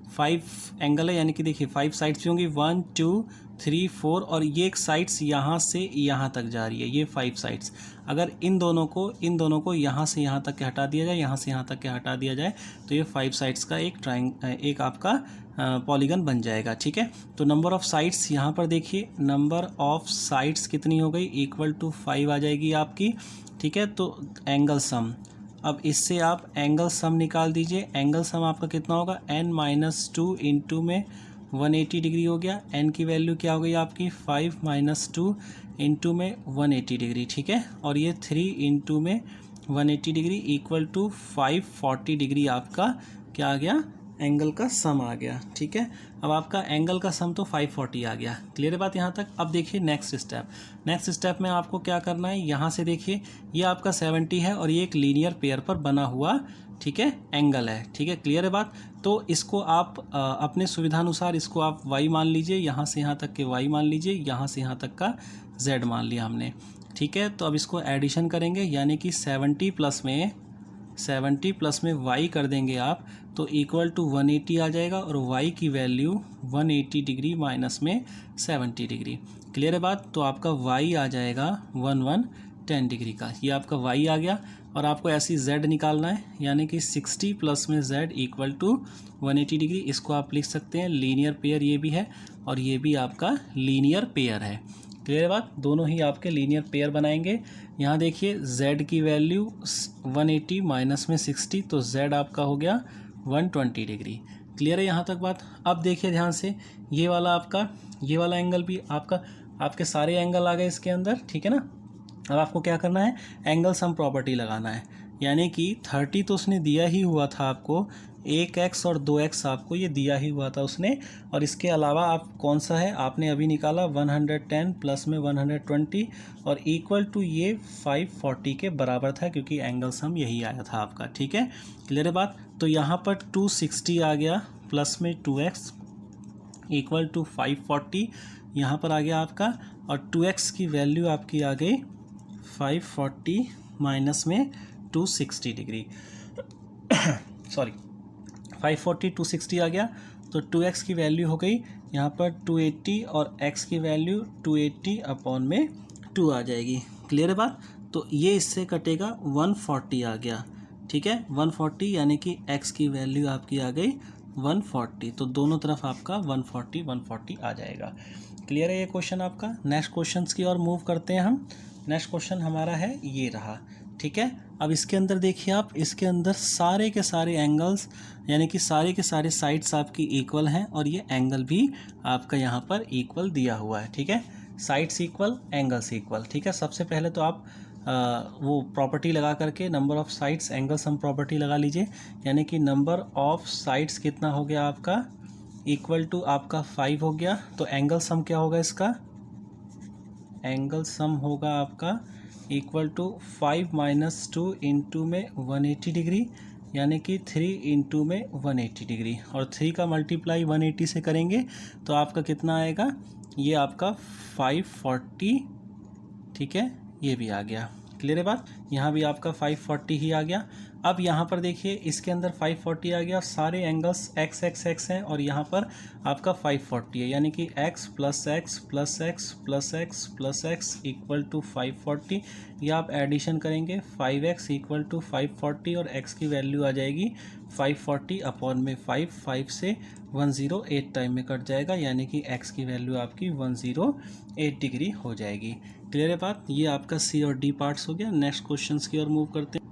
S1: 5 एंगल है, यानी कि देखिए 5 साइड्स भी होंगी, 1 2 3 4, और ये एक साइड्स यहाँ से यहाँ तक जा रही है, ये 5 साइड्स। अगर इन दोनों को यहाँ से यहाँ तक के हटा दिया जाए, यहाँ से यहाँ तक के हटा दिया जाए, तो ये 5 साइड्स का एक आपका पॉलीगन बन जाएगा, ठीक है। तो नंबर ऑफ साइड्स यहाँ पर देखिए, नंबर ऑफ साइड्स कितनी हो गई, इक्वल टू 5 आ जाएगी आपकी, ठीक है। तो एंगल सम, अब इससे आप एंगल सम निकाल दीजिए। एंगल सम आपका कितना होगा, n-2 इंटू में 180 डिग्री हो गया। n की वैल्यू क्या हो गई आपकी, 5 - 2 इंटू में 180 डिग्री, ठीक है। और ये 3 इंटू में 180 डिग्री इक्वल टू 540 डिग्री आपका क्या आ गया, एंगल का सम आ गया, ठीक है। अब आपका एंगल का सम तो 540 आ गया। क्लियर है बात यहाँ तक। अब देखिए नेक्स्ट स्टेप। नेक्स्ट स्टेप में आपको क्या करना है, यहाँ से देखिए ये आपका 70 है और ये एक लीनियर पेयर पर बना हुआ, ठीक है, एंगल है, ठीक है। क्लियर है बात। तो इसको आप अपने सुविधानुसार इसको आप y मान लीजिए, यहाँ से यहाँ तक के y मान लीजिए, यहाँ से यहाँ तक का z मान लिया हमने, ठीक है। तो अब इसको एडिशन करेंगे, यानी कि 70 प्लस में 70 प्लस में y कर देंगे आप तो इक्वल टू 180 आ जाएगा और y की वैल्यू 180 डिग्री माइनस में 70 डिग्री। क्लियर है बात। तो आपका y आ जाएगा 1110 डिग्री का, ये आपका y आ गया। और आपको ऐसी z निकालना है, यानी कि 60 प्लस में z इक्वल टू 180 डिग्री। इसको आप लिख सकते हैं लीनियर पेयर, ये भी है और ये भी आपका लीनियर पेयर है। क्लियर बात, दोनों ही आपके लीनियर पेयर बनाएंगे। यहाँ देखिए z की वैल्यू 180 माइनस में 60, तो z आपका हो गया 120 डिग्री। क्लियर है यहाँ तक बात। अब देखिए ध्यान से, ये वाला आपका, ये वाला एंगल भी आपका, आपके सारे एंगल आ गए इसके अंदर, ठीक है ना। अब आपको क्या करना है, एंगल सम प्रॉपर्टी लगाना है, यानी कि 30 तो उसने दिया ही हुआ था आपको, 1x और 2x आपको ये दिया ही हुआ था उसने। और इसके अलावा आप कौन सा है आपने अभी निकाला, 110 प्लस में 120 और इक्वल टू ये 540 के बराबर था, क्योंकि एंगल सम यही आया था आपका। ठीक है, क्लियर है बात। तो यहाँ पर 260 आ गया प्लस में 2x इक्वल टू 540 यहाँ पर आ गया आपका, और 2x की वैल्यू आपकी आ गई 540 माइनस में 260 डिग्री सॉरी 540 260 आ गया, तो 2x की वैल्यू हो गई यहाँ पर 280 और x की वैल्यू 280 अपॉन में 2 आ जाएगी। क्लियर है बात। तो ये इससे कटेगा 140 आ गया, ठीक है 140, यानी कि x की वैल्यू आपकी आ गई 140, तो दोनों तरफ आपका 140 आ जाएगा। क्लियर है ये क्वेश्चन आपका। नेक्स्ट क्वेश्चन की ओर मूव करते हैं हम। नेक्स्ट क्वेश्चन हमारा है ये रहा, ठीक है। अब इसके अंदर देखिए आप, इसके अंदर सारे के सारे एंगल्स यानी कि सारे के सारे साइड्स आपकी इक्वल हैं और ये एंगल भी आपका यहाँ पर इक्वल दिया हुआ है, ठीक है। साइड्स इक्वल, एंगल्स इक्वल, ठीक है। सबसे पहले तो आप वो प्रॉपर्टी लगा करके number of sides angle sum property लगा लीजिए, यानी कि नंबर ऑफ साइड्स कितना हो गया आपका, इक्वल टू आपका 5 हो गया। तो एंगल सम क्या होगा इसका, एंगल सम होगा आपका इक्वल टू 5 माइनस 2 इंटू में 180 डिग्री, यानी कि 3 इंटू में 180 डिग्री, और 3 का मल्टीप्लाई 180 से करेंगे तो आपका कितना आएगा, ये आपका 540, ठीक है, ये भी आ गया। क्लियर है बात। यहाँ भी आपका 540 ही आ गया। अब यहाँ पर देखिए इसके अंदर 540 आ गया, सारे एंगल्स x x x हैं और यहाँ पर आपका 540 है, यानी कि x plus x plus x plus x plus x equal to 540। ये आप एडिशन करेंगे 5x इक्वल टू 540 और x की वैल्यू आ जाएगी 540 अपॉन में 5 से 108 टाइम में कट जाएगा, यानी कि x की वैल्यू आपकी 108 डिग्री हो जाएगी। क्लियर है बात। ये आपका सी और डी पार्ट्स हो गया। नेक्स्ट क्वेश्चन की ओर मूव करते हैं।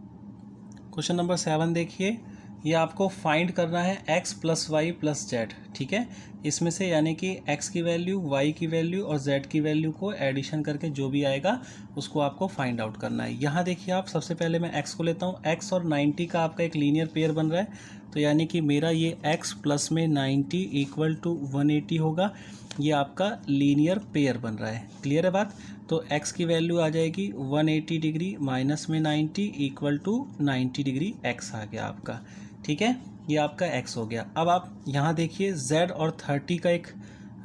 S1: क्वेश्चन नंबर 7 देखिए, ये आपको फाइंड करना है x plus y plus z, ठीक है। इसमें से यानी कि x की वैल्यू, y की वैल्यू और z की वैल्यू को एडिशन करके जो भी आएगा उसको आपको फाइंड आउट करना है। यहाँ देखिए आप, सबसे पहले मैं x को लेता हूँ। x और 90 का आपका एक लीनियर पेयर बन रहा है, तो यानी कि मेरा ये x प्लस में 90 इक्वल टू 180 होगा, ये आपका लीनियर पेयर बन रहा है। क्लियर है बात। तो x की वैल्यू आ जाएगी 180 डिग्री माइनस में 90 इक्वल टू 90 डिग्री x आ गया आपका, ठीक है। ये आपका x हो गया। अब आप यहाँ देखिए z और 30 का एक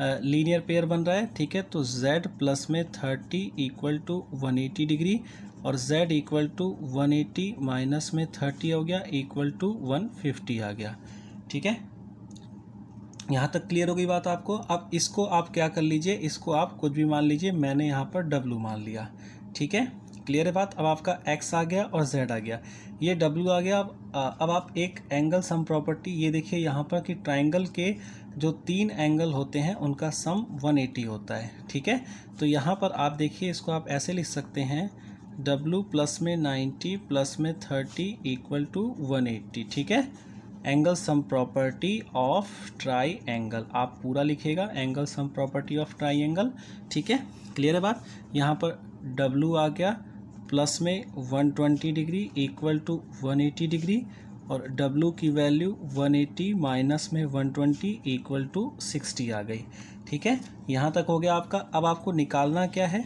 S1: लीनियर पेयर बन रहा है, ठीक है। तो z प्लस में 30 इक्वल टू 180 डिग्री और z इक्वल टू 180 माइनस में 30 हो गया इक्वल टू 150 आ गया, ठीक है। यहाँ तक क्लियर हो गई बात आपको। अब इसको आप क्या कर लीजिए, इसको आप कुछ भी मान लीजिए, मैंने यहाँ पर w मान लिया, ठीक है। क्लियर है बात। अब आपका x आ गया और z आ गया, ये w आ गया। अब आप एक एंगल सम प्रॉपर्टी, ये देखिए यहाँ पर कि ट्राइंगल के जो 3 एंगल होते हैं उनका सम 180 होता है, ठीक है। तो यहाँ पर आप देखिए, इसको आप ऐसे लिख सकते हैं, w प्लस में 90 प्लस में 30 इक्वल टू 180, ठीक है। Angle sum property of try angle, आप पूरा लिखेगा angle sum property of try angle, ठीक है। क्लियर है बात। यहाँ पर W आ गया प्लस में 120 डिग्री इक्वल टू 180 डिग्री और W की वैल्यू 180 माइनस में 120 इक्वल टू 60 आ गई, ठीक है। यहाँ तक हो गया आपका। अब आपको निकालना क्या है,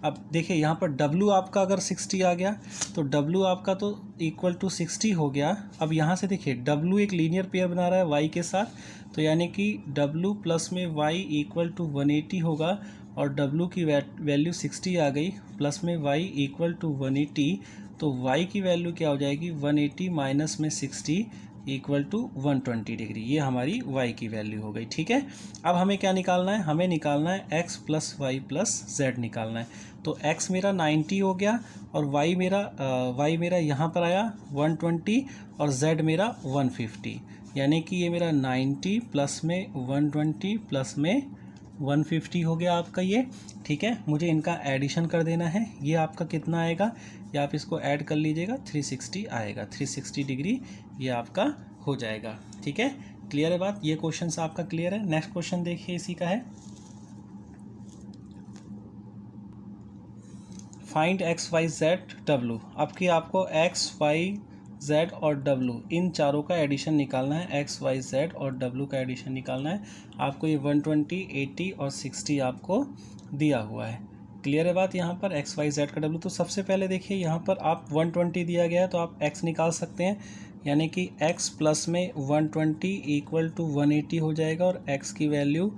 S1: अब देखिए यहाँ पर W आपका अगर 60 आ गया तो W आपका तो इक्वल टू 60 हो गया। अब यहाँ से देखिए W एक लीनियर पेयर बना रहा है y के साथ, तो यानी कि W प्लस में y इक्वल टू 180 होगा और W की वैल्यू 60 आ गई, प्लस में Y इक्वल टू 180, तो Y की वैल्यू क्या हो जाएगी 180 माइनस में 60 इक्वल टू 120 डिग्री। ये हमारी Y की वैल्यू हो गई। ठीक है, अब हमें क्या निकालना है, हमें निकालना है x plus y plus z निकालना है। तो x मेरा 90 हो गया और y मेरा यहाँ पर आया 120 और z मेरा 150, यानी कि ये मेरा 90 प्लस में 120 प्लस में 150 हो गया आपका ये। ठीक है, मुझे इनका एडिशन कर देना है। ये आपका कितना आएगा, या आप इसको ऐड कर लीजिएगा, 360 आएगा, 360 डिग्री ये आपका हो जाएगा। ठीक है, क्लियर है बात, ये क्वेश्चन आपका क्लियर है। नेक्स्ट क्वेश्चन देखिए, इसी का है फाइंड एक्स वाई जेड डब्लू। अब कि आपको एक्स वाई जेड और डब्लू इन चारों का एडिशन निकालना है, एक्स वाई जेड और डब्लू का एडिशन निकालना है। आपको ये 120, 80 और 60 आपको दिया हुआ है। क्लियर है बात यहाँ पर, एक्स वाई जेड का डब्लू। तो सबसे पहले देखिए यहाँ पर आप 120 दिया गया है तो आप एक्स निकाल सकते हैं, यानी कि x प्लस में 120 इक्वल टू 180 हो जाएगा और x की वैल्यू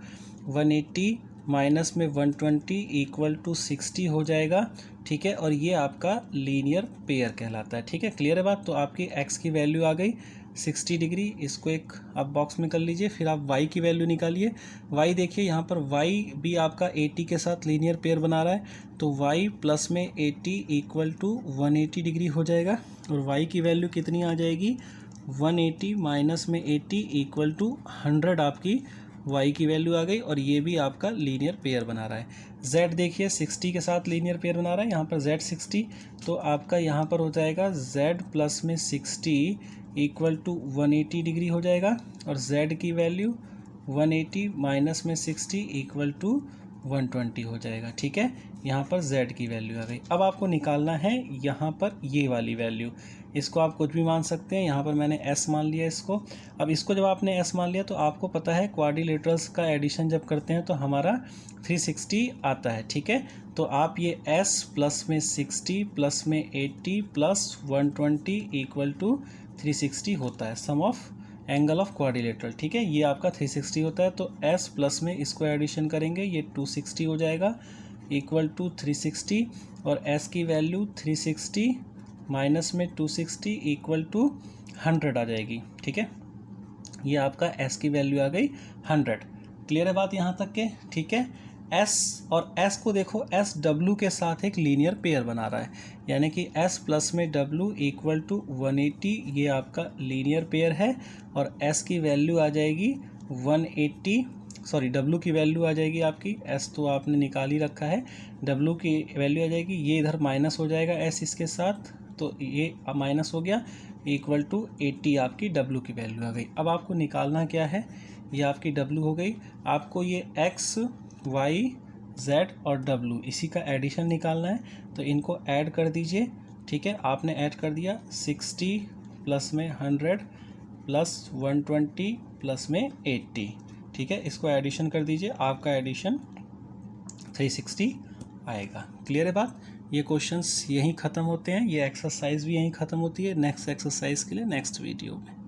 S1: 180 माइनस में 120 इक्वल टू 60 हो जाएगा। ठीक है, और ये आपका लीनियर पेयर कहलाता है। ठीक है, क्लियर है बात। तो आपकी x की वैल्यू आ गई 60 डिग्री, इसको एक आप बॉक्स में कर लीजिए। फिर आप y की वैल्यू निकालिए। y देखिए यहाँ पर y भी आपका 80 के साथ लीनियर पेयर बना रहा है, तो y प्लस में 80 इक्वल टू 180 डिग्री हो जाएगा और y की वैल्यू कितनी आ जाएगी 180 माइनस में 80 इक्वल टू 100 आपकी y की वैल्यू आ गई और ये भी आपका लीनियर पेयर बना रहा है। z देखिए 60 के साथ लीनियर पेयर बना रहा है, यहाँ पर z 60, तो आपका यहाँ पर हो जाएगा z प्लस में 60 इक्वल टू 180 डिग्री हो जाएगा और z की वैल्यू 180 माइनस में 60 इक्वल टू 120 हो जाएगा। ठीक है, यहाँ पर z की वैल्यू आ गई। अब आपको निकालना है यहाँ पर ये वाली वैल्यू, इसको आप कुछ भी मान सकते हैं। यहाँ पर मैंने s मान लिया इसको। अब इसको जब आपने s मान लिया तो आपको पता है क्वाड्रिलेटरल्स का एडिशन जब करते हैं तो हमारा 360 आता है। ठीक है, तो आप ये s प्लस में 60 प्लस में 80 प्लस 120 इक्वल टू 360 होता है, सम ऑफ एंगल ऑफ क्वाड्रिलेटरल। ठीक है, ये आपका 360 होता है, तो s प्लस में इसको एडिशन करेंगे, ये 260 हो जाएगा इक्वल टू 360 और s की वैल्यू 360 माइनस में 260 इक्वल टू 100 आ जाएगी। ठीक है, ये आपका s की वैल्यू आ गई 100। क्लियर है बात यहाँ तक के। ठीक है, s और s को देखो, s w के साथ एक लीनियर पेयर बना रहा है, यानी कि s प्लस में w इक्वल टू 180, ये आपका लीनियर पेयर है और s की वैल्यू आ जाएगी 180, सॉरी w की वैल्यू आ जाएगी आपकी, s तो आपने निकाल ही रखा है, w की वैल्यू आ जाएगी, ये इधर माइनस हो जाएगा s इसके साथ, तो ये माइनस हो गया इक्वल टू 80 आपकी w की वैल्यू आ गई। अब आपको निकालना क्या है, ये आपकी w हो गई। आपको ये x y z और w इसी का एडिशन निकालना है, तो इनको ऐड कर दीजिए। ठीक है, आपने ऐड कर दिया 60 प्लस में 100 प्लस 120 प्लस में 80। ठीक है, इसको एडिशन कर दीजिए, आपका एडिशन 360 आएगा। क्लियर है बात, ये क्वेश्चंस यहीं ख़त्म होते हैं, ये एक्सरसाइज भी यहीं ख़त्म होती है। नेक्स्ट एक्सरसाइज के लिए नेक्स्ट वीडियो में।